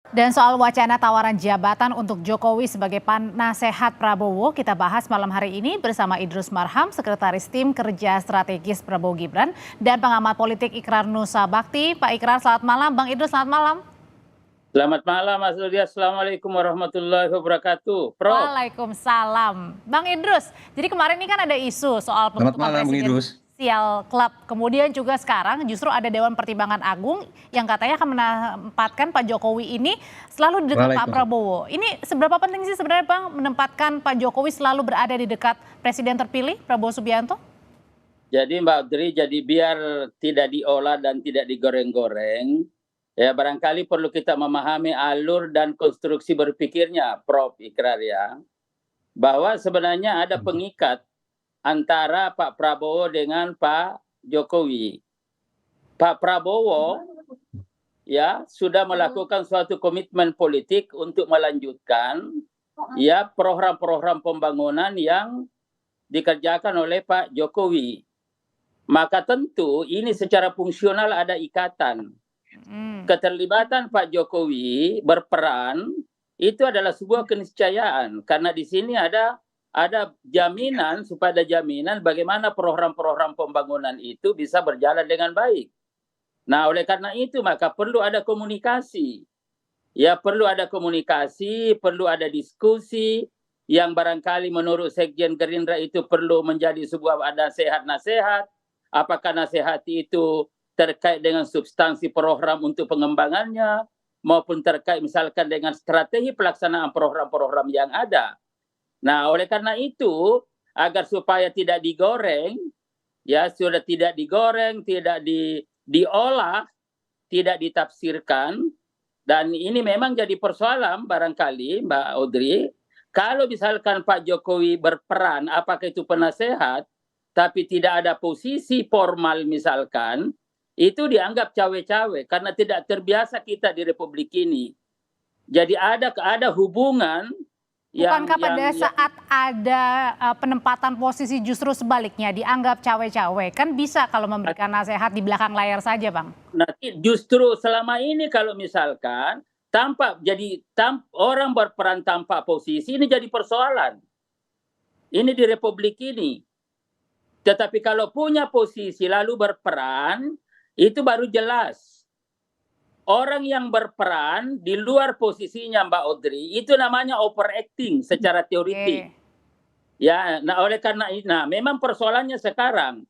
Dan soal wacana tawaran jabatan untuk Jokowi sebagai penasehat Prabowo, kita bahas malam hari ini bersama Idrus Marham, Sekretaris Tim Kerja Strategis Prabowo Gibran, dan pengamat politik Ikrar Nusa Bakti. Pak Ikrar, selamat malam. Bang Idrus, selamat malam. Selamat malam Mas Ludia, Assalamualaikum warahmatullahi wabarakatuh. Prof. Waalaikumsalam. Bang Idrus, jadi kemarin ini kan ada isu soal Selamat pembentukan malam, Bang Idrus. presidensial club. Kemudian juga sekarang justru ada Dewan Pertimbangan Agung yang katanya akan menempatkan Pak Jokowi ini selalu di dekat Pak Prabowo. Ini seberapa penting sih sebenarnya Bang menempatkan Pak Jokowi selalu berada di dekat Presiden terpilih Prabowo Subianto? Jadi Mbak Audrey, jadi biar tidak diolah dan tidak digoreng-goreng, ya barangkali perlu kita memahami alur dan konstruksi berpikirnya, Prof. Ikrar ya, bahwa sebenarnya ada pengikat antara Pak Prabowo dengan Pak Jokowi. Pak Prabowo ya sudah melakukan suatu komitmen politik untuk melanjutkan ya program-program pembangunan yang dikerjakan oleh Pak Jokowi. Maka tentu ini secara fungsional ada ikatan. Keterlibatan Pak Jokowi berperan itu adalah sebuah keniscayaan karena di sini ada jaminan supaya ada jaminan bagaimana program-program pembangunan itu bisa berjalan dengan baik. Nah, oleh karena itu maka perlu ada komunikasi. Ya, perlu ada komunikasi, perlu ada diskusi yang barangkali menurut Sekjen Gerindra itu perlu menjadi sebuah nasihat-nasihat. Apakah nasihat itu terkait dengan substansi program untuk pengembangannya maupun terkait misalkan dengan strategi pelaksanaan program-program yang ada. Nah, oleh karena itu, agar supaya tidak digoreng, ya sudah tidak digoreng, tidak diolah, tidak ditafsirkan, dan ini memang jadi persoalan barangkali, Mbak Audrey, kalau misalkan Pak Jokowi berperan, apakah itu penasehat, tapi tidak ada posisi formal misalkan, itu dianggap cawe-cawe, karena tidak terbiasa kita di Republik ini. Jadi ada hubungan. Bukankah pada saat ada penempatan posisi justru sebaliknya dianggap cawe-cawe? Kan bisa kalau memberikan nasihat di belakang layar saja, Bang. Nah, justru selama ini kalau misalkan orang berperan tanpa posisi ini jadi persoalan. Ini di Republik ini. Tetapi kalau punya posisi lalu berperan, itu baru jelas. Orang yang berperan di luar posisinya Mbak Audrey itu namanya overacting secara teoritik. Ya, nah oleh karena itu, memang persoalannya sekarang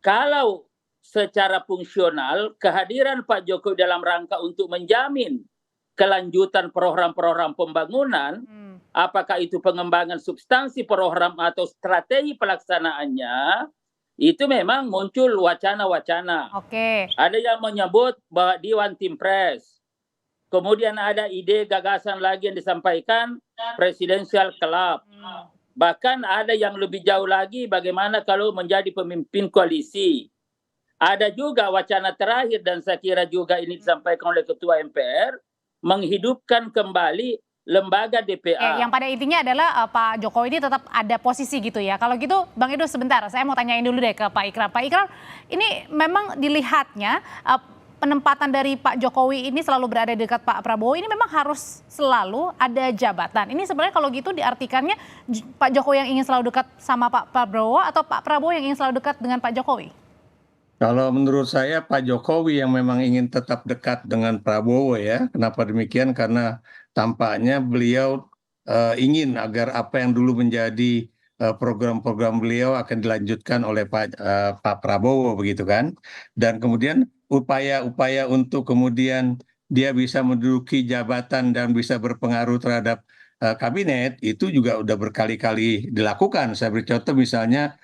kalau secara fungsional kehadiran Pak Jokowi dalam rangka untuk menjamin kelanjutan program-program pembangunan, apakah itu pengembangan substansi program atau strategi pelaksanaannya, itu memang muncul wacana-wacana. Ada yang menyebut bahwa Dewan Tim Pres. Kemudian ada ide gagasan lagi yang disampaikan Presidential Club. Bahkan ada yang lebih jauh lagi bagaimana kalau menjadi pemimpin koalisi. Ada juga wacana terakhir dan saya kira juga ini disampaikan oleh Ketua MPR, menghidupkan kembali lembaga DPA. Yang pada intinya adalah Pak Jokowi ini tetap ada posisi gitu ya. Kalau gitu Bang Idrus sebentar, saya mau tanyain dulu deh ke Pak Ikrar. Pak Ikrar, ini memang dilihatnya penempatan dari Pak Jokowi ini selalu berada di dekat Pak Prabowo ini memang harus selalu ada jabatan. Ini sebenarnya kalau gitu diartikannya Pak Jokowi yang ingin selalu dekat sama Pak Prabowo atau Pak Prabowo yang ingin selalu dekat dengan Pak Jokowi? Kalau menurut saya Pak Jokowi yang memang ingin tetap dekat dengan Prabowo ya. Kenapa demikian? Karena tampaknya beliau ingin agar apa yang dulu menjadi program-program beliau akan dilanjutkan oleh Pak Prabowo begitu kan. Dan kemudian upaya-upaya untuk kemudian dia bisa menduduki jabatan dan bisa berpengaruh terhadap kabinet itu juga udah berkali-kali dilakukan. Saya beri contoh misalnya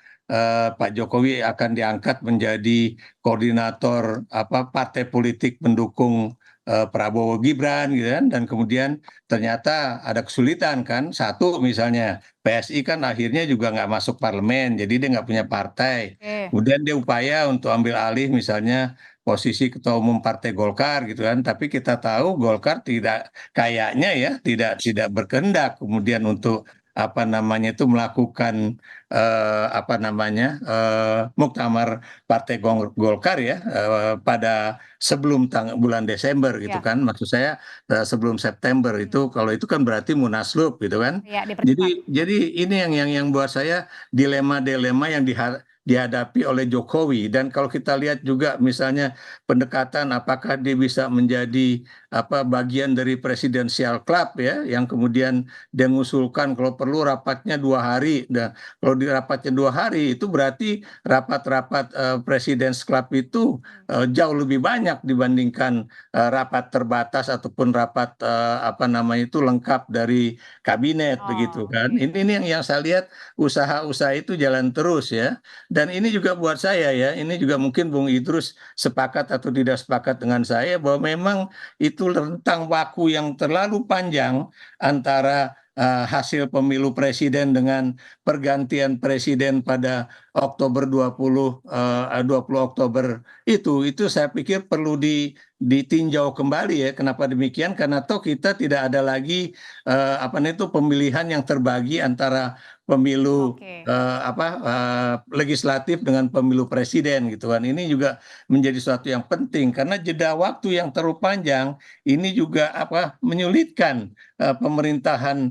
Pak Jokowi akan diangkat menjadi koordinator partai politik pendukung Prabowo Gibran gitu kan, dan kemudian ternyata ada kesulitan kan. Satu misalnya PSI kan akhirnya juga nggak masuk parlemen, jadi dia nggak punya partai. Kemudian dia upaya untuk ambil alih misalnya posisi ketua umum partai Golkar gitu kan, tapi kita tahu Golkar tidak kayaknya ya tidak berkehendak kemudian untuk apa namanya itu melakukan apa namanya muktamar Partai Golkar ya pada sebelum bulan Desember gitu Ya, kan, maksud saya sebelum September itu, kalau itu kan berarti munaslup gitu kan. ya dipercepat. Jadi ini yang buat saya dilema-dilema yang dihadapi oleh Jokowi. Dan kalau kita lihat juga misalnya pendekatan apakah dia bisa menjadi apa bagian dari presidensial club ya, yang kemudian dia mengusulkan kalau perlu rapatnya 2 hari. Dan kalau di rapatnya 2 hari itu berarti rapat-rapat Presidents Club itu jauh lebih banyak dibandingkan rapat terbatas ataupun rapat apa namanya itu lengkap dari kabinet begitu Oh, kan. oke. Ini yang saya lihat usaha-usaha itu jalan terus ya. Dan ini juga buat saya ya, ini juga mungkin Bung Idrus sepakat atau tidak sepakat dengan saya bahwa memang itu rentang waktu yang terlalu panjang antara hasil pemilu presiden dengan pergantian presiden pada Oktober 20 Oktober itu saya pikir perlu ditinjau kembali ya. Kenapa demikian? Karena toh kita tidak ada lagi apa namanya itu pemilihan yang terbagi antara pemilu Oke. legislatif dengan pemilu presiden gitu kan. Ini juga menjadi suatu yang penting karena jeda waktu yang terlalu panjang ini juga apa menyulitkan pemerintahan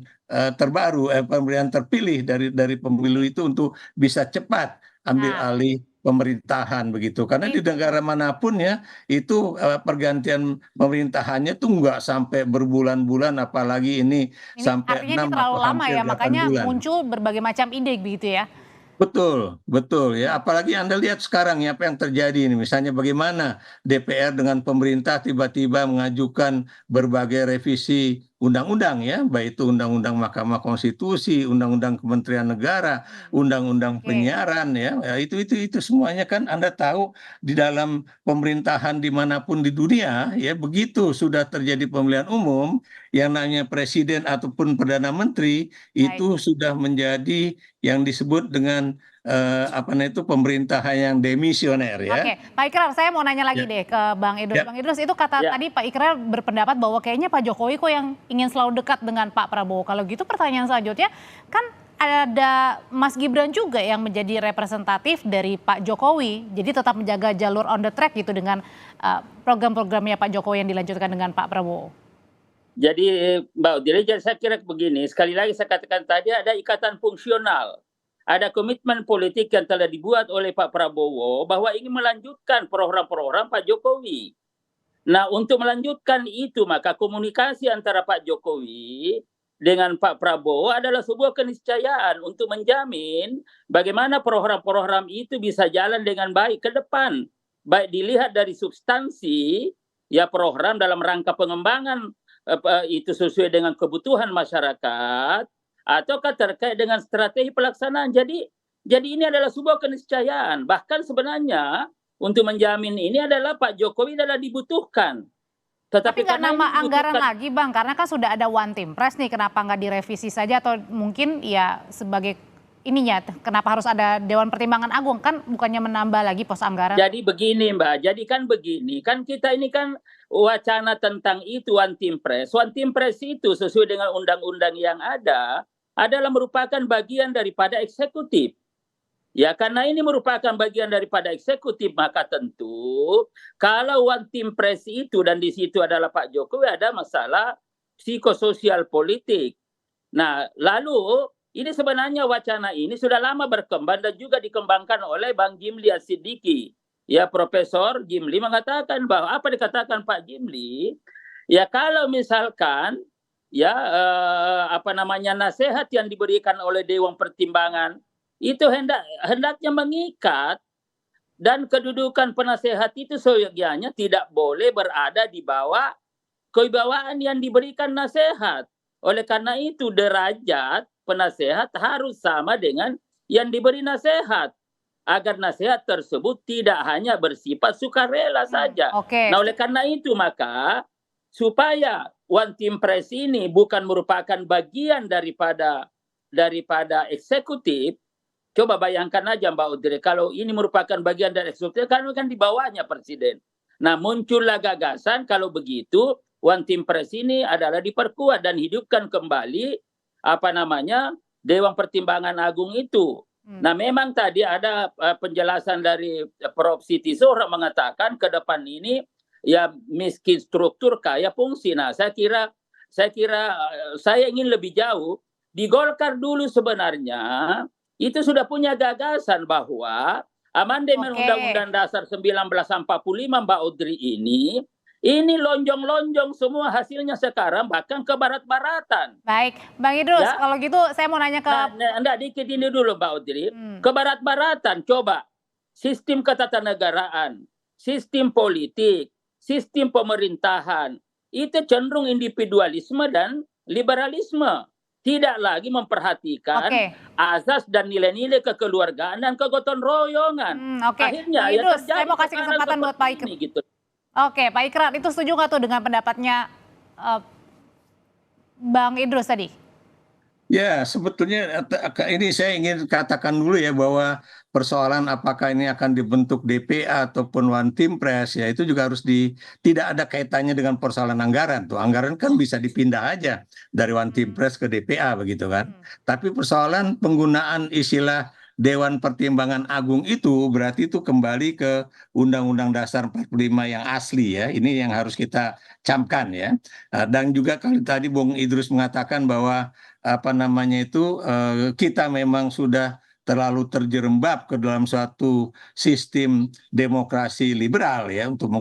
pemerintahan terpilih dari pemilu itu untuk bisa cepat ambil Nah, alih pemerintahan begitu. Karena di ini negara manapun ya itu pergantian pemerintahannya tuh nggak sampai berbulan-bulan, apalagi ini ini sampai artinya ini 6 terlalu atau lama hampir ya, 8 makanya bulan. muncul berbagai macam ide begitu ya. Betul, betul ya. Apalagi Anda lihat sekarang ya apa yang terjadi ini. Misalnya bagaimana DPR dengan pemerintah tiba-tiba mengajukan berbagai revisi undang-undang ya, baik itu undang-undang Mahkamah Konstitusi, undang-undang Kementerian Negara, Hmm, undang-undang oke. penyiaran ya. Ya, itu semuanya kan Anda tahu di dalam pemerintahan dimanapun di dunia ya, begitu sudah terjadi pemilihan umum, yang namanya presiden ataupun perdana menteri Baik. itu sudah menjadi yang disebut dengan apa namanya itu pemerintahan yang demisioner ya. Oke, Pak Ikrar, saya mau nanya lagi Ya, deh ke Bang Idrus. ya. Bang Idrus, itu kata Ya, tadi Pak Ikrar berpendapat bahwa kayaknya Pak Jokowi kok yang ingin selalu dekat dengan Pak Prabowo. Kalau gitu pertanyaan selanjutnya, kan ada Mas Gibran juga yang menjadi representatif dari Pak Jokowi. Jadi tetap menjaga jalur on the track gitu dengan program-programnya Pak Jokowi yang dilanjutkan dengan Pak Prabowo. jadi Mbak Udire, jadi saya kira begini, sekali lagi saya katakan tadi ada ikatan fungsional. Ada komitmen politik yang telah dibuat oleh Pak Prabowo bahwa ingin melanjutkan program-program Pak Jokowi. Nah, untuk melanjutkan itu maka komunikasi antara Pak Jokowi dengan Pak Prabowo adalah sebuah keniscayaan untuk menjamin bagaimana program-program itu bisa jalan dengan baik ke depan. Baik dilihat dari substansi ya program dalam rangka pengembangan itu sesuai dengan kebutuhan masyarakat ataukah terkait dengan strategi pelaksanaan. Jadi ini adalah sebuah keniscayaan. Bahkan sebenarnya untuk menjamin ini adalah Pak Jokowi adalah dibutuhkan. Tapi Tetapi nggak karena ini nama anggaran dibutuhkan, lagi Bang, karena kan sudah ada One Team Press nih, kenapa nggak direvisi saja atau mungkin ya sebagai ininya, kenapa harus ada Dewan Pertimbangan Agung, kan bukannya menambah lagi pos anggaran. jadi begini Mbak, jadi kan begini, kan kita ini kan wacana tentang itu One Team Press. One Team Press itu sesuai dengan undang-undang yang ada adalah merupakan bagian daripada eksekutif. Ya, karena ini merupakan bagian daripada eksekutif, maka tentu kalau One Team Press itu dan di situ adalah Pak Jokowi ada masalah psikososial politik. Nah, lalu ini sebenarnya wacana ini sudah lama berkembang dan juga dikembangkan oleh Bang Jimli As-Siddiqi. Ya, Profesor Jimli mengatakan bahwa apa dikatakan Pak Jimli? Ya, kalau misalkan ya apa namanya nasihat yang diberikan oleh Dewan Pertimbangan itu hendaknya mengikat dan kedudukan penasehat itu seyogyanya tidak boleh berada di bawah kewibawaan yang diberikan nasihat. Oleh karena itu derajat penasehat harus sama dengan yang diberi nasihat agar nasihat tersebut tidak hanya bersifat sukarela saja. Oke. Nah, oleh karena itu maka supaya One Team Press ini bukan merupakan bagian daripada eksekutif. Coba bayangkan aja Mbak Udire, kalau ini merupakan bagian dari eksekutif, kan di bawahnya presiden. Nah, muncullah gagasan kalau begitu One Team Press ini adalah diperkuat dan hidupkan kembali apa namanya Dewan Pertimbangan Agung itu. Nah, memang tadi ada penjelasan dari Prof. Siti Zuhra mengatakan ke depan ini ya miskin struktur kaya fungsi. Nah, saya kira saya ingin lebih jauh. Di Golkar dulu sebenarnya itu sudah punya gagasan bahwa amandemen Undang-Undang Dasar 1945 Mbak Audrey ini lonjong-lonjong semua hasilnya sekarang bahkan ke barat-baratan. Baik, Bang Idrus, Ya. kalau gitu saya mau nanya ke... Nah, dikit ini dulu Mbak Audrey. Ke barat-baratan, coba. Sistem ketatanegaraan, sistem politik, sistem pemerintahan, itu cenderung individualisme dan liberalisme. Tidak lagi memperhatikan azas dan nilai-nilai kekeluargaan dan kegotong royongan. Akhirnya Bang Idrus, saya mau kasih kesempatan buat Pak Ikrar. Gitu. Oke, Pak Ikrar, itu setuju nggak tuh dengan pendapatnya Bang Idrus tadi? Ya, sebetulnya ini saya ingin katakan dulu ya bahwa persoalan apakah ini akan dibentuk DPA ataupun One Team Press ya itu juga harus tidak ada kaitannya dengan persoalan anggaran tuh. Anggaran kan bisa dipindah aja dari One Team Press ke DPA begitu kan. Tapi persoalan penggunaan istilah Dewan Pertimbangan Agung itu berarti itu kembali ke Undang-Undang Dasar 45 yang asli ya. Ini yang harus kita camkan ya. Dan juga kalau tadi Bung Idrus mengatakan bahwa kita memang sudah terlalu terjerembab ke dalam suatu sistem demokrasi liberal ya untuk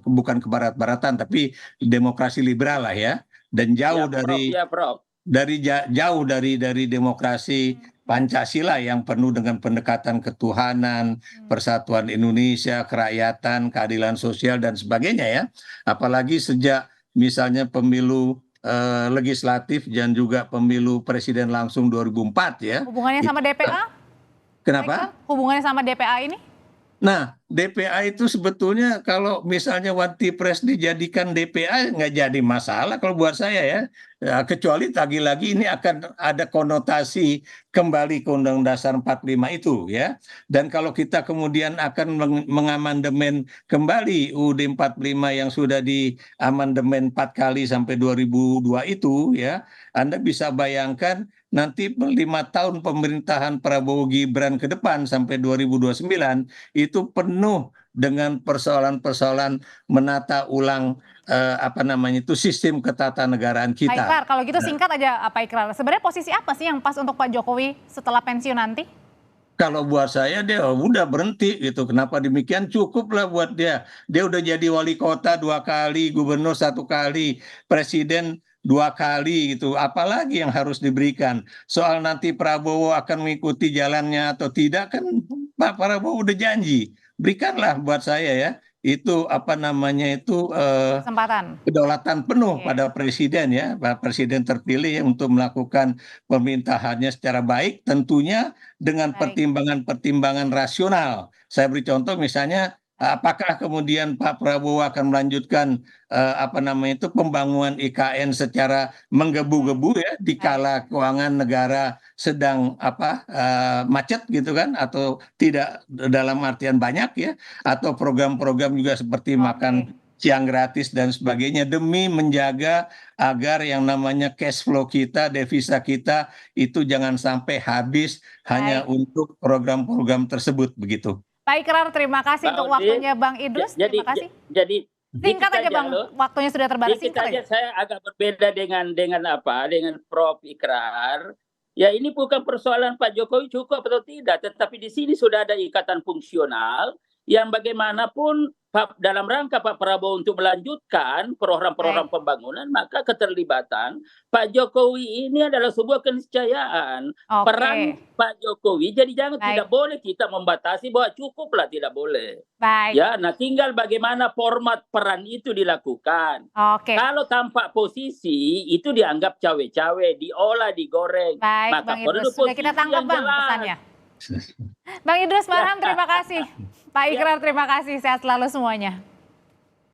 bukan kebarat-baratan tapi demokrasi liberal lah ya dan jauh jauh dari demokrasi Pancasila yang penuh dengan pendekatan ketuhanan, persatuan Indonesia, kerakyatan, keadilan sosial dan sebagainya ya. Apalagi sejak misalnya pemilu legislatif dan juga pemilu presiden langsung 2004 ya. Hubungannya sama DPA? Kenapa? Hubungannya sama DPA ini? Nah, DPA itu sebetulnya kalau misalnya One Team Press dijadikan DPA nggak jadi masalah kalau buat saya ya. Kecuali lagi-lagi ini akan ada konotasi kembali ke Undang-Undang Dasar 45 itu ya. Dan kalau kita kemudian akan mengamandemen kembali UUD 45 yang sudah diamandemen 4 kali sampai 2002 itu ya, Anda bisa bayangkan nanti 5 tahun pemerintahan Prabowo Gibran ke depan sampai 2029 itu penuh dengan persoalan-persoalan menata ulang sistem ketatanegaraan kita. Pak Ikrar, kalau gitu singkat aja Pak Ikrar. Sebenarnya posisi apa sih yang pas untuk Pak Jokowi setelah pensiun nanti? Kalau buat saya dia udah berhenti gitu. Kenapa demikian? Cukup lah buat dia. Dia udah jadi wali kota 2 kali, gubernur 1 kali, presiden 2 kali gitu. Apalagi yang harus diberikan? Soal nanti Prabowo akan mengikuti jalannya atau tidak kan Pak Prabowo udah janji. Berikanlah buat saya ya. Itu kesempatan kedaulatan penuh pada presiden ya, Pak Presiden terpilih ya, untuk melakukan pemerintahannya secara baik tentunya dengan pertimbangan-pertimbangan rasional. Saya beri contoh misalnya apakah kemudian Pak Prabowo akan melanjutkan pembangunan IKN secara menggebu-gebu ya di kala keuangan negara sedang macet gitu kan atau tidak dalam artian banyak ya atau program-program juga seperti makan siang gratis dan sebagainya demi menjaga agar yang namanya cash flow kita, devisa kita itu jangan sampai habis hanya untuk program-program tersebut begitu. Pak Ikrar, terima kasih untuk waktunya Bang Idrus. Terima kasih. Jadi singkat aja Bang, waktunya sudah terbatas. Singkat aja. Saya agak berbeda dengan Prof. Ikrar. Ya ini bukan persoalan Pak Jokowi cukup atau tidak, tetapi di sini sudah ada ikatan fungsional yang bagaimanapun dalam rangka Pak Prabowo untuk melanjutkan program-program pembangunan, maka keterlibatan Pak Jokowi ini adalah sebuah keniscayaan. Peran Pak Jokowi, jadi tidak boleh kita membatasi bahwa cukuplah, tidak boleh. Ya, nah tinggal bagaimana format peran itu dilakukan. Kalau tampak posisi itu dianggap cawe-cawe, diolah, digoreng. Maka Bang Idrus, sudah kita tangkap Bang pesannya. Bang Idrus Marham, terima kasih. Pak Ikrar, terima kasih. Sehat selalu semuanya.